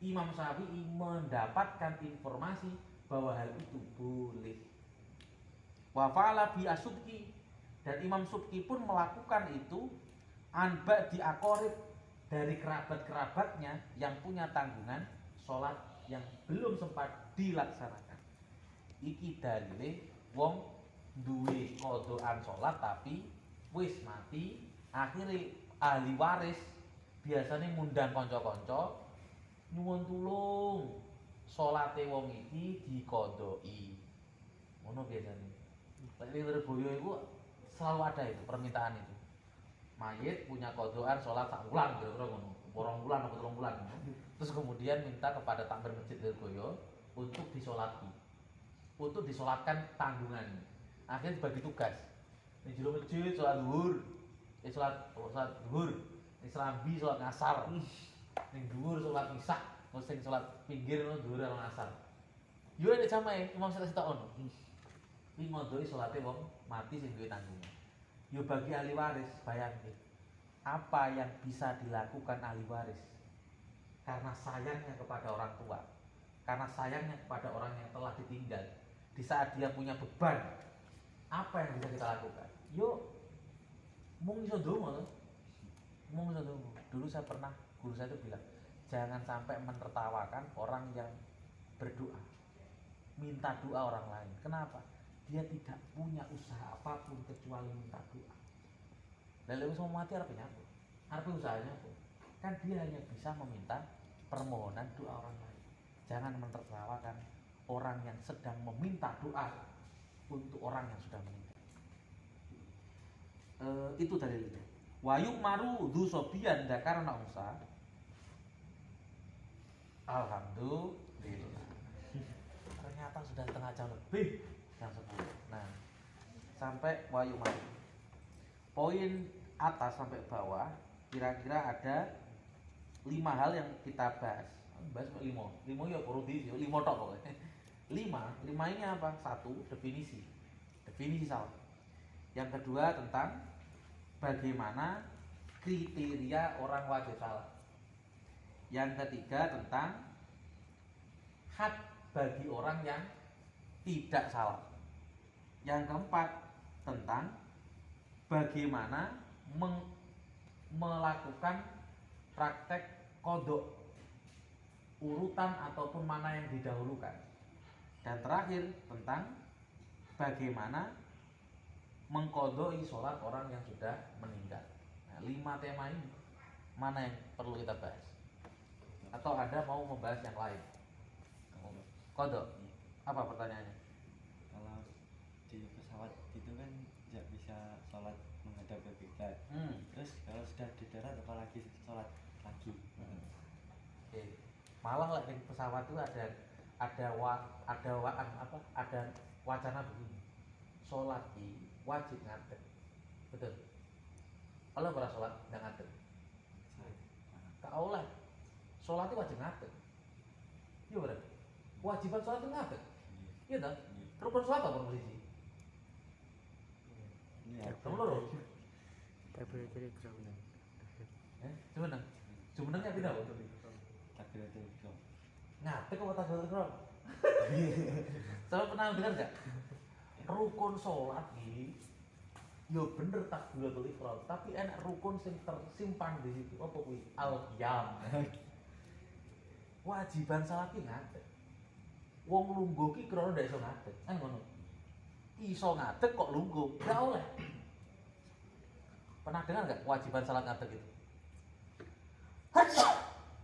Imam Syafi'i mendapatkan informasi bahwa hal itu boleh. Wa fa'ala bi asubki, dan Imam Subki pun melakukan itu anba di akorib, dari kerabat-kerabatnya yang punya tanggungan sholat yang belum sempat dilaksanakan. Iki dalile wong duwe kodokan sholat tapi wis mati, akhirnya ahli waris biasanya ngundang konco-konco nyuwun tulung sholate wong iki dikodoi. Ngono biasanya. Lek Lirboyo itu selalu ada itu permintaan itu. Mayit punya kodokan sholat sak wulan kira-kira ngono. 2 bulan atau 3 bulan. Terus kemudian minta kepada takmir masjid Lirboyo untuk disolati, untuk disolatkan tanggungannya. Akhirnya dibagi tugas. Ini jero masjid sholat zuhur, sholat zuhur, ini serambi sholat ngasar, ini dhuwur sholat isya. sing salat pinggir ngono dhuwur lan asar. Yo nek jamae imam salat sitok ono. Iki ngodoi salate wong mati sing duwe tanggungan. Yo bagi ahli waris bayangke. Apa yang bisa dilakukan ahli waris karena sayangnya kepada orang tua, karena sayangnya kepada orang yang telah ditinggal di saat dia punya beban, apa yang bisa kita lakukan? Yo mung iso ndonga to. Mung iso ndonga. Dulu saya pernah, guru saya itu bilang, jangan sampai menertawakan orang yang berdoa, minta doa orang lain. Kenapa? Dia tidak punya usaha apapun kecuali minta doa. Lalu semua mati arep nyapa? Arep usahanya apa? Kan dia hanya bisa meminta permohonan doa orang lain. Jangan menertawakan orang yang sedang meminta doa untuk orang yang sudah meninggal. Itu dalilnya. Wayuk maru du sobian dakarna unsa. Alhamdulillah. Ternyata sudah setengah jam lebih jam 10. Nah, sampai wayuk maru. Poin atas sampai bawah kira-kira ada 5 hal yang kita bahas. Bahas 5 ya perlu diisi, 5 tok pokoknya. 5 ini apa? 1, definisi salah. Yang kedua tentang bagaimana kriteria orang wajib salah. Yang ketiga tentang hak bagi orang yang tidak salah. Yang keempat tentang bagaimana melakukan praktek kodok, urutan ataupun mana yang didahulukan. Dan terakhir tentang bagaimana mengkodoi sholat orang yang sudah meninggal. Nah, 5 tema ini mana yang perlu kita bahas? Atau ada mau membahas yang lain? Kodok. Apa pertanyaannya? Kalau di pesawat itu kan tidak bisa sholat menghadap ke kiblat. Terus kalau sudah di darat apalagi sholat lagi. Oke. Malah lah di pesawat itu ada wacana begini. Sholat di wajib ngadeg. Betul. Kalau ora sholat nggak ngadeg. Kaulah sholat itu wajib ngadeg. Iya bener. Kewajiban sholat itu ngadeg. Iya toh? Rukun sholat apa siji? Ini Nomor loro. Takbiratul ihram. Jumenengnya pindah apa? takbiratul ihram. Ngadeg apa takbiratul ihram? Saya pernah dengar enggak? Rukun sholat iki yo bener takbiratul ihram, tapi enak rukun sing tersimpan di situ. Apa kuwi? Al-qiyam. Wajiban salat ki ngadeg. Wong lungguh ki krana ndak iso ngadeg. Ngono. Iso ngadeg kok lungguh, enggak oleh. Pernah dengar enggak kewajiban salat ngadeg itu?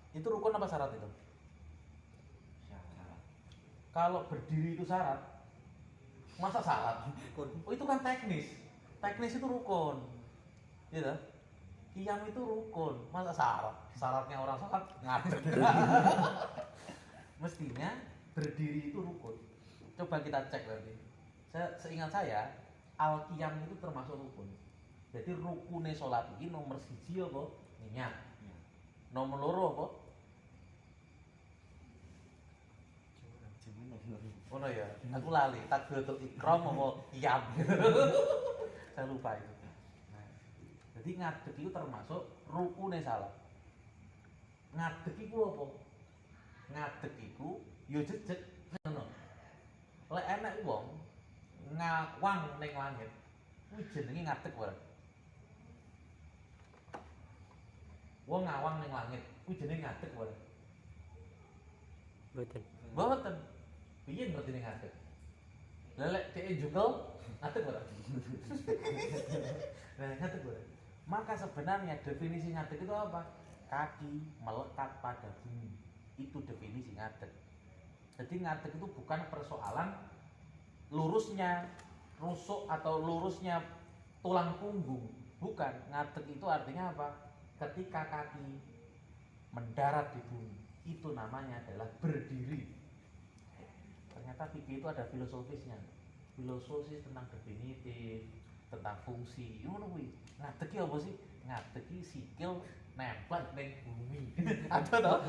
Itu rukun apa syarat itu? Syarat. Kalau berdiri itu syarat, masa syarat? Oh itu kan teknis. Teknis itu rukun, gitu. Qiyam itu rukun, masa syarat? Syaratnya orang sholat ngadeg. Mestinya berdiri itu rukun. Coba kita cek nanti. Seingat saya, al-qiyam itu termasuk rukun. Jadi rukune sholat ini nomor 1 apa? Niat. Nomor 2 apa? Oh no ya, aku lali. Takbiratul ihram apa qiyam. Saya lupa itu. Nah, jadi ngadeg itu termasuk rukune salat. Ngadeg iku apa? Ngadeg iku ya jejeg ngono. Lek enek wong ngawang ning langit, kuwi jenenge ngadeg ora? Wong ngawang ning langit, kuwi jenenge ngadeg ora? Betul. Mboten. Piye ngerti ning ngadeg? Lah lek dhek njukel ngadeg ora? Nah, ngadeg ora? Maka sebenarnya definisi ngadeg itu apa? Kaki melekat pada bumi. Itu definisi ngadeg. Jadi ngadeg itu bukan persoalan lurusnya rusuk atau lurusnya tulang punggung. Bukan. Ngadeg itu artinya apa? Ketika kaki mendarat di bumi, itu namanya adalah berdiri. Ternyata fikih itu ada filosofisnya. Filosofis tentang definitif, tentang fungsi. Ngono kuwi. Ngadeg apa sih? Ngadeg sikil nempel ning bumi. Ada toh?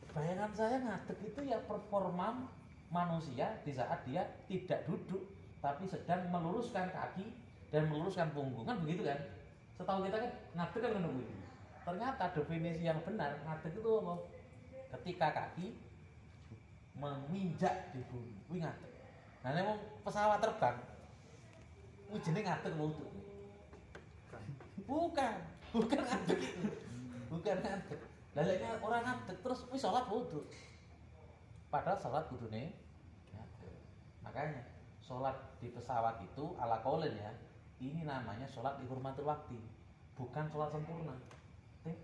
Bayangan saya ngadeg itu ya performa manusia di saat dia tidak duduk tapi sedang meluruskan kaki dan meluruskan punggung, kan begitu kan? Setahu kita kan ngadeg kan ngono kuwi. Ternyata definisi yang benar ngadeg itu apa? Ketika kaki menginjak di bumi, kuwi ngadeg. Nah nek pesawat terbang kuwi jenenge ngadeg wudu. Bukan ngadeg itu. Bukan ngadeg. Lah lek orang ngadeg terus wis salat wudu. Padahal salat kudune ngadeg. Makanya salat di pesawat itu ala qaulin ya. Ini namanya salat dihormatil waktu, bukan salat sempurna.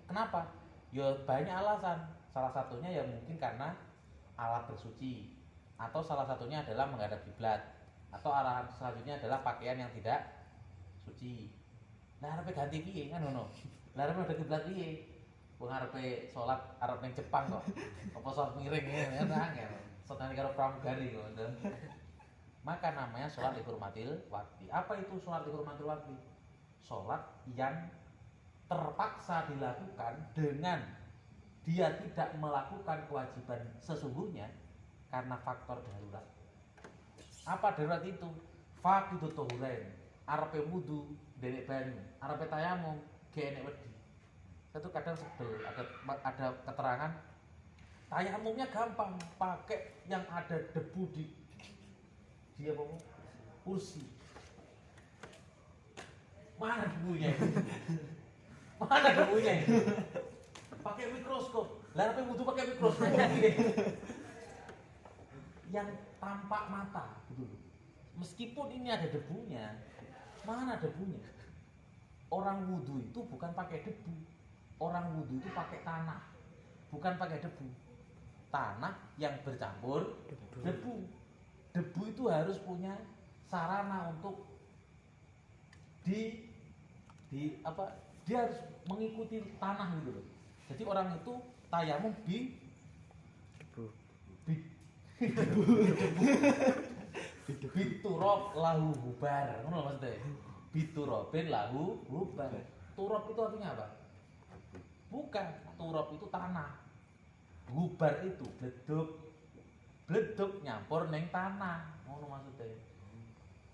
Kenapa? Ya banyak alasan. Salah satunya ya mungkin karena alat bersuci, atau salah satunya adalah menghadap kiblat, atau arahan selanjutnya adalah pakaian yang tidak suci. Lah arepe ganti piye kan ngono? Lah arepe menghadap kiblat piye? Wong arepe salat arep ning Jepang kok. Apa salat miring ya angel. Salat karo pramugari kok. Maka namanya salat dihormatil waktu. Apa itu salat dihormatil waktu? Salat yang terpaksa dilakukan dengan dia tidak melakukan kewajiban sesungguhnya karena faktor darurat. Apa darurat itu? Faqidu tuhurain, arepe wudu nderek banyu, arepe tayamum ge enek wedi. Saya tuh kadang sebel ada keterangan tayamumnya gampang, pakai yang ada debu di dia apa? Kursi. Mana debunya? Mana debunya? Pakai mikroskop. Lah apa wudu pakai mikroskop? Yang tampak mata gitu loh. Meskipun ini ada debunya, mana debunya? Orang wudu itu bukan pakai debu. Orang wudu itu pakai tanah, bukan pakai debu. Tanah yang bercampur debu. Debu itu harus punya sarana untuk apa? Dia harus mengikuti tanah gitu loh. Jadi orang itu tayamum biturab lahu hubar. Ngono maksudnya. Biturabin lahu hubar. Turab itu artinya apa? Bukan, turab itu tanah. Hubar itu bleduk nyampur ning tanah. Ngono maksudnya.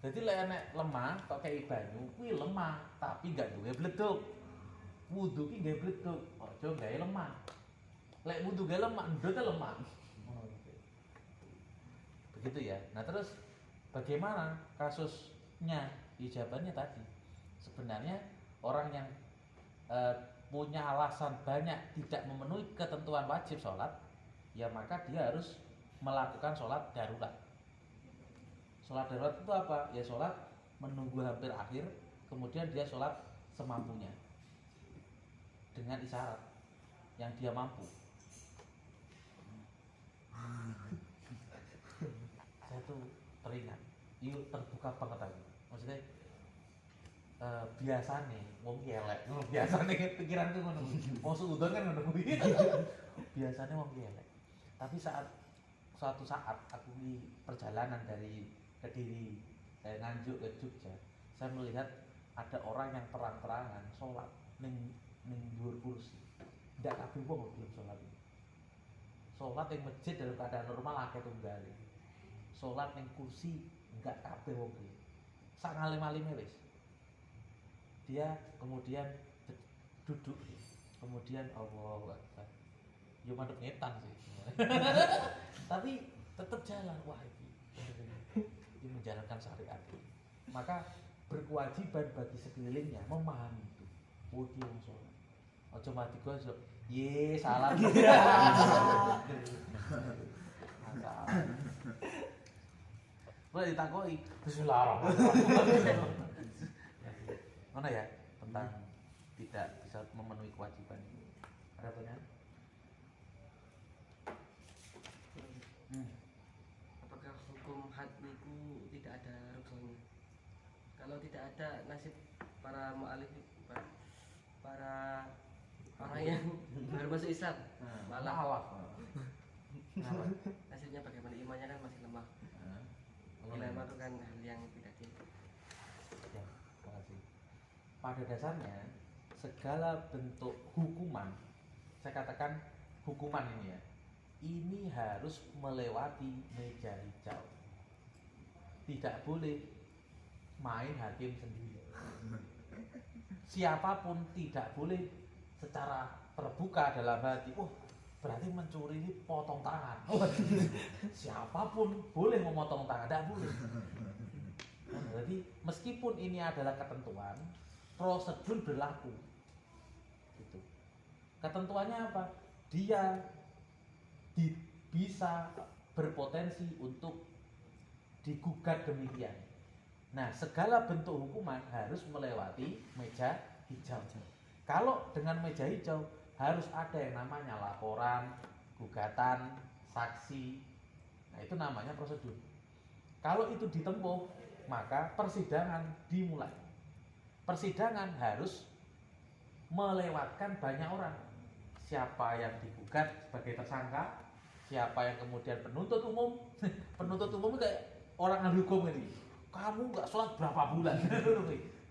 Jadi lek enek lemah kok kei banyu kuwi lemah, tapi enggak duwe bleduk. Wudu ki nggae bleduk, aja gawe lemah. Lek wudu gawe lemah, ndote lemah. Begitu ya. Nah, terus bagaimana kasusnya? Jawabannya tadi. Sebenarnya orang yang punya alasan banyak tidak memenuhi ketentuan wajib sholat, ya maka dia harus melakukan sholat darurat. Sholat darurat itu apa? Ya sholat menunggu hampir akhir, kemudian dia sholat semampunya dengan isyarat yang dia mampu. Saya tuh teringat, yuk terbuka banget aku. Maksudnya biasanya wong elek, biasanya pikiran tuh ngono. Mau suudon kan ngono kuwi. Biasanya wong elek. Tapi suatu saat aku di perjalanan dari Kediri Nganjuk ke Jogja, saya melihat ada orang yang terang-terangan sholat ning dhuwur kursi. Ndak kabeh wong gelem sholat. Sholat ning masjid dalam keadaan normal akeh tunggal. Sholat ning kursi enggak kabeh wong gelem. Sak ngalim-alime wis. Dia kemudian duduk, kemudian Allahu Akbar. Yo madhep ngetan sih. Tapi tetap jalan. Wah, ini menjalankan syariat. Maka berkewajiban bagi sekelilingnya memahami itu. Oh, dia yang sholat. Ojo mati gosok. Ye, salah. Salah. Boleh ditakoi. Bismillahirrahmanirrahim. Mana ya tentang tidak bisa memenuhi kewajiban ini? Ada pertanyaan? Apakah hukum had niku tidak ada rukunnya? Kalau tidak ada, nasib para mu'alif, para orang yang baru masuk Islam malah nasibnya bagaimana? Imannya kan masih lemah. Bila melakukan hal yang tidak pada dasarnya segala bentuk hukuman, saya katakan hukuman ini ya, ini harus melewati meja hijau. Tidak boleh main hakim sendiri. Siapapun tidak boleh secara terbuka dalam hati, oh berarti mencuri ini potong tangan. Siapapun boleh memotong tangan, tidak boleh. Jadi meskipun ini adalah ketentuan, prosedur berlaku. Gitu. Ketentuannya apa? Dia bisa berpotensi untuk digugat demikian. Nah, segala bentuk hukuman harus melewati meja hijau. Kalau dengan meja hijau harus ada yang namanya laporan, gugatan, saksi. Nah, itu namanya prosedur. Kalau itu ditempuh, maka persidangan dimulai. Persidangan harus melewatkan banyak orang. Siapa yang digugat sebagai tersangka, siapa yang kemudian penuntut umum. Penuntut umum kayak orang ahli hukum ini. Kamu nggak sholat berapa bulan?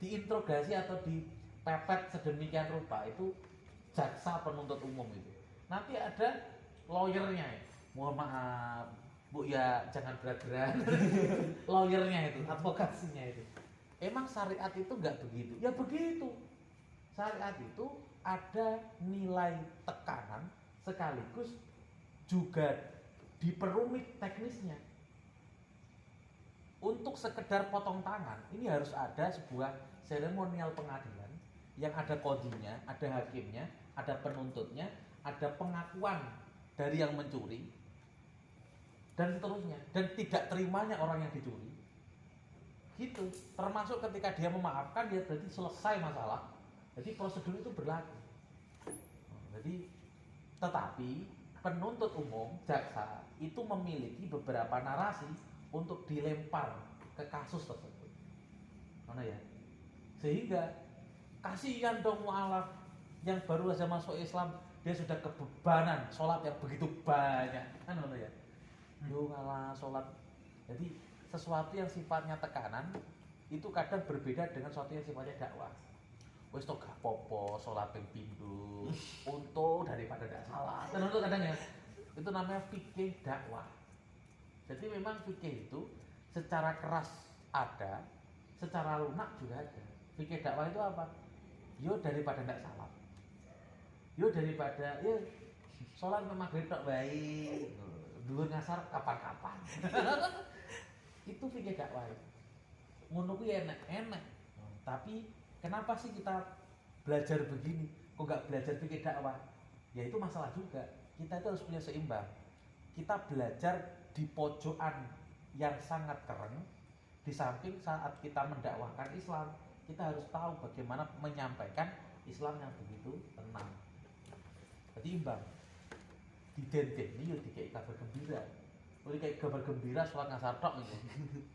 Diinterogasi atau dipepet sedemikian rupa, itu jaksa penuntut umum itu. Nanti ada lawyernya ya. Mohon maaf Bu ya, jangan berat-berat. Lawyernya itu, advokasinya itu. Emang syariat itu nggak begitu? Ya begitu. Syariat itu ada nilai tekanan sekaligus juga diperumit teknisnya. Untuk sekedar potong tangan, ini harus ada sebuah seremonial pengadilan yang ada kodinya, ada hakimnya, ada penuntutnya, ada pengakuan dari yang mencuri, dan seterusnya. Dan tidak terimanya orang yang dicuri. Gitu. Termasuk ketika dia memaafkan, dia berarti selesai masalah. Jadi prosedur itu berlaku. Jadi, tetapi penuntut umum, jaksa, itu memiliki beberapa narasi untuk dilempar ke kasus tersebut. Mana ya? Sehingga kasihan dong mu'alaf yang baru saja masuk Islam, dia sudah kebebanan sholat yang begitu banyak. Kan mana ya? Yo ngalah sholat. Jadi sesuatu yang sifatnya tekanan itu kadang berbeda dengan sesuatu yang sifatnya dakwah. Wes to gak popo sholat ping pindho untuk daripada tidak salah. Dan untuk kadang ya itu namanya fikih dakwah. Jadi memang fikih itu secara keras ada, secara lunak juga ada. Fikih dakwah itu apa? Yo daripada tidak salah. Yo daripada yo sholat maghrib tok baik, dhuwur ngasar kapan-kapan. Itu fikih dakwah. Ngono kuwi enak-enak. Tapi kenapa sih kita belajar begini? Kok nggak belajar fikih dakwah? Ya itu masalah juga. Kita itu harus punya seimbang. Kita belajar di pojokan yang sangat keren, di samping saat kita mendakwahkan Islam, kita harus tahu bagaimana menyampaikan Islam yang begitu tenang. Jadi imbang. Di den-den ini dikei kabar gembira. Kalau dikei kabar gembira sholat ngasar tok itu.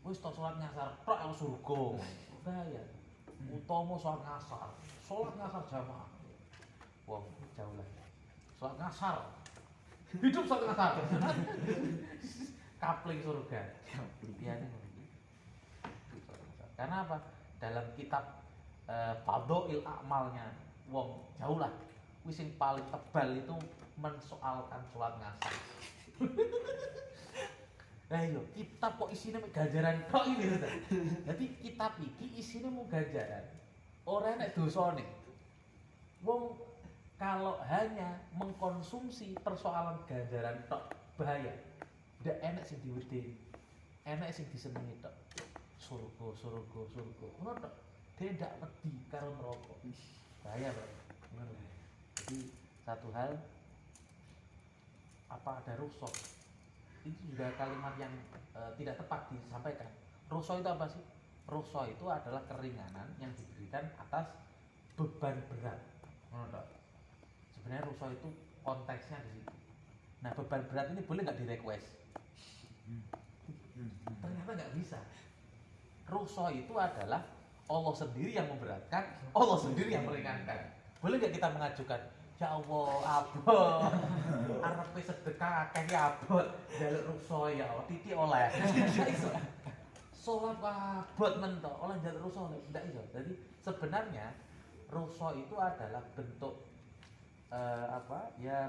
Wis tok sholat ngasar tok aku surga. Bahaya. Utama sholat ngasar jamaah. Wah, jauh lah. Sholat ngasar. Hidup sholat ngasar. Kapling surga. Ya, karena apa? Dalam kitab Fadhail A'malnya wong jauh lah. Wis sing paling tebal itu mensoalkan sholat ngasar. Nah iya, kitab kok isinya ganjaran tok iki lho. Jadi kitab iki isinya mau ganjaran. Ora enek dosane. Wong kalau hanya mengkonsumsi persoalan ganjaran tok bahaya. Ndak enek sing diwedeni. Enek sing disenengi tok. Surga. Ngono tok. Dia ndak wedi karo neraka. Bahaya, Bro. Ngono. Jadi satu hal apa ada rukhsah. Itu juga kalimat yang tidak tepat disampaikan. Rukhsah itu apa sih? Rukhsah itu adalah keringanan yang diberikan atas beban berat. Ngono tok. Sebenarnya rukhsah itu konteksnya di situ. Nah, beban berat ini boleh nggak di-request? Ternyata nggak bisa. Rukhsah itu adalah Allah sendiri yang memberatkan, Allah sendiri yang meringankan. Boleh nggak kita mengajukan, ya Allah, abot, arepe sedekah akeh ya abot, njaluk rukhsah ya Allah, titik oleh. Sholat abot mentok, oleh njaluk rukhsah ndak iso. Jadi sebenarnya Rukhsah itu adalah bentuk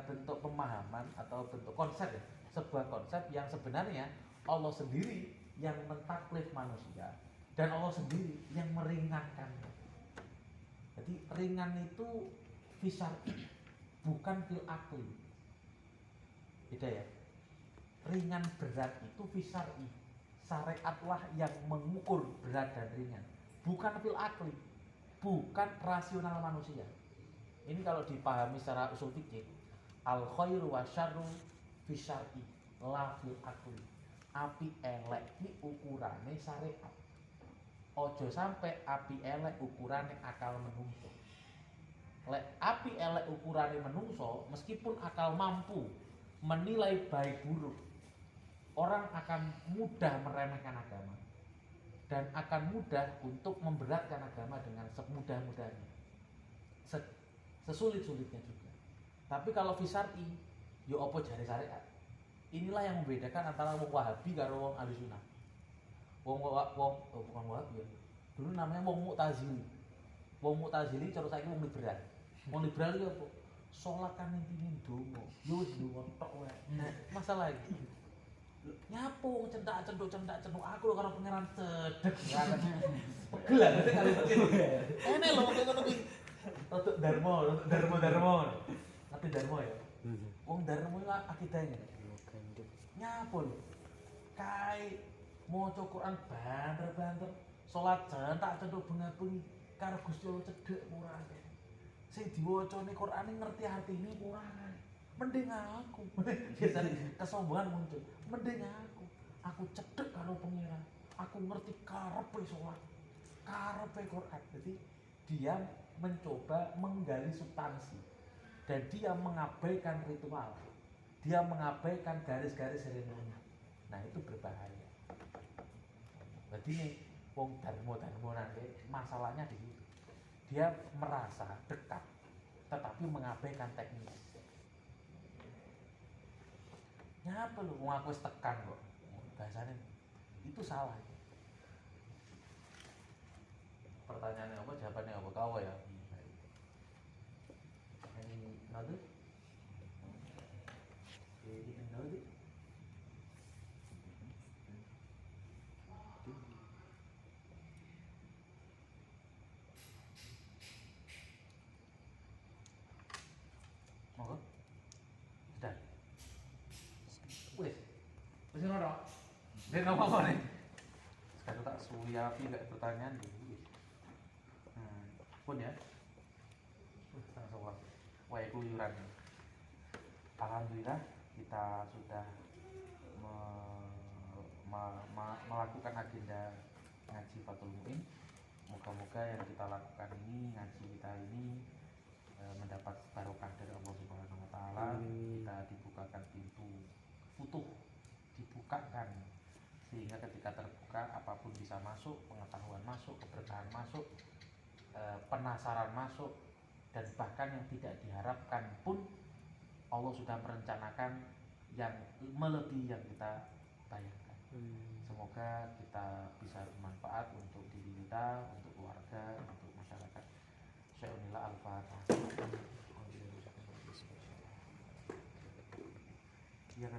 bentuk pemahaman atau bentuk konsep ya. Sebuah konsep yang sebenarnya Allah sendiri yang mentaklif manusia dan Allah sendiri yang meringankannya. Jadi ringan itu fisar'i, bukan fil akli. Beda ya. Ringan berat itu fisar'i. Syariatlah yang mengukur berat dan ringan, bukan fil akli, bukan rasional manusia. Ini kalau dipahami secara usul fikih, al khairu wa syarru fi syar'i la fil akli. Api elek iki ukurane syariat. Ojo sampai api elek ukurane akal menungso. Lek api elek ukurane menungso, meskipun akal mampu menilai baik buruk, orang akan mudah meremehkan agama dan akan mudah untuk memberatkan agama dengan semudah-mudahnya. Sesulit-sulitnya juga. Tapi kalau fisar'i, yo opo jare syariat. Inilah yang membedakan antara wong Wahabi karo wong Ahlussunnah. Bukan Wahabi ya. Dulu namanya wong Mu'tazili. Wong Mu'tazili cara saiki wong liberal. Wong liberal iki opo? Salat kan intine ndonga. Yo wis ndonga tok wae. Masalah iki. Nyapu centak-cenduk aku lho karo pangeran cedek. Pegel lah kali pegel. Ene lho ngono kuwi. Rodok Darmo. Ngerti Darmo ya? Wong Darmo itu akidahnya. Nyapu lho. Kae maca Quran banter-banter, salat centak-cenduk bengi-bengi karo Gusti Allah cedek murah. Sing diwacane Qur'ane ngerti artine kurang. Mending aku. Biasanya kesombongan muncul. Mending aku cedek karo pangeran. Aku ngerti karepe salat, karepe Quran. Jadi dia mencoba menggali substansi dan dia mengabaikan ritual, dia mengabaikan garis-garis seremoni. Nah itu berbahaya. Jadi nih wong Darmo nanti masalahnya di situ. Dia merasa dekat tetapi mengabaikan teknis. Nyapa lu wong aku wis tekan kok. Bahasane itu salah. Pertanyaannya apa, jawabannya apa kau ya? Another? Another? Monggo. Sudah. Wis ngono. Dia ngomong nih. Sekarang tak suwi api enggak pertanyaan dulu. Pun ya. Sangat wah keluyuran. Alhamdulillah kita sudah melakukan agenda ngaji Fathul Mu'in. Moga-moga yang kita lakukan ini, ngaji kita ini mendapat barokah dari Allah Subhanahu wa taala. Kita dibukakan pintu futuh, dibukakan sehingga ketika terbuka apapun bisa masuk, pengetahuan masuk, keberkahan masuk, penasaran masuk, dan bahkan yang tidak diharapkan pun Allah sudah merencanakan yang melebihi yang kita bayangkan. Semoga kita bisa bermanfaat untuk diri kita, untuk keluarga, untuk masyarakat. Syai'unillah al-Fatihah. Ya,